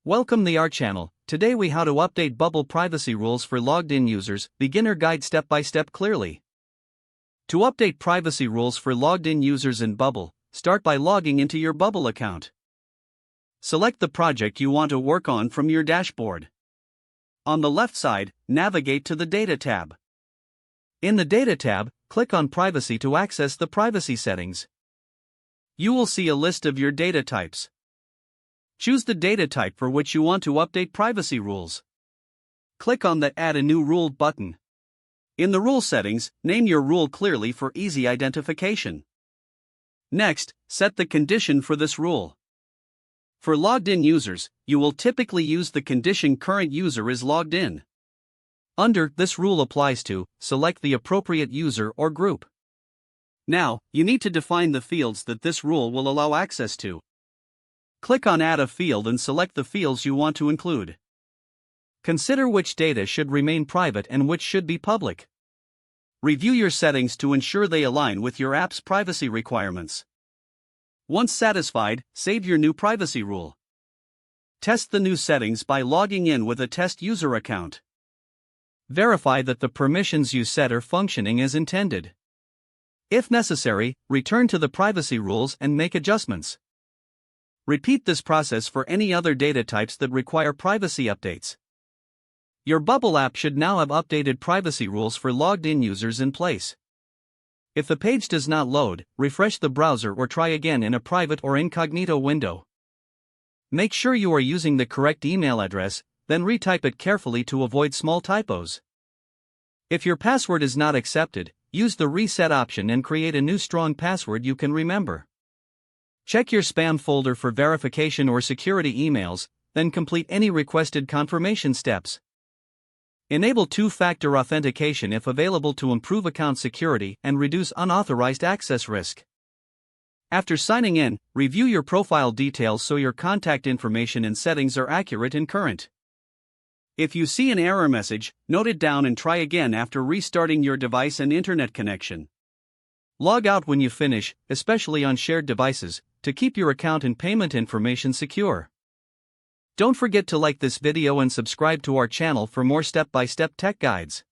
Welcome to our channel. Today we how to update Bubble privacy rules for logged in users, beginner guide step by step clearly. To update privacy rules for logged in users in Bubble, start by logging into your Bubble account. Select the project you want to work on from your dashboard. On the left side, navigate to the Data tab. In the Data tab, click on Privacy to access the privacy settings. You will see a list of your data types. Choose the data type for which you want to update privacy rules. Click on the Add a New Rule button. In the rule settings, name your rule clearly for easy identification. Next, set the condition for this rule. For logged in users, you will typically use the condition current user is logged in. Under this rule applies to, select the appropriate user or group. Now, you need to define the fields that this rule will allow access to. Click on Add a Field and select the fields you want to include. Consider which data should remain private and which should be public. Review your settings to ensure they align with your app's privacy requirements. Once satisfied, save your new privacy rule. Test the new settings by logging in with a test user account. Verify that the permissions you set are functioning as intended. If necessary, return to the privacy rules and make adjustments. Repeat this process for any other data types that require privacy updates. Your Bubble app should now have updated privacy rules for logged in users in place. If the page does not load, refresh the browser or try again in a private or incognito window. Make sure you are using the correct email address, then retype it carefully to avoid small typos. If your password is not accepted, use the reset option and create a new strong password you can remember. Check your spam folder for verification or security emails, then complete any requested confirmation steps. Enable two-factor authentication if available to improve account security and reduce unauthorized access risk. After signing in, review your profile details so your contact information and settings are accurate and current. If you see an error message, note it down and try again after restarting your device and internet connection. Log out when you finish, especially on shared devices, to keep your account and payment information secure. Don't forget to like this video and subscribe to our channel for more step-by-step tech guides.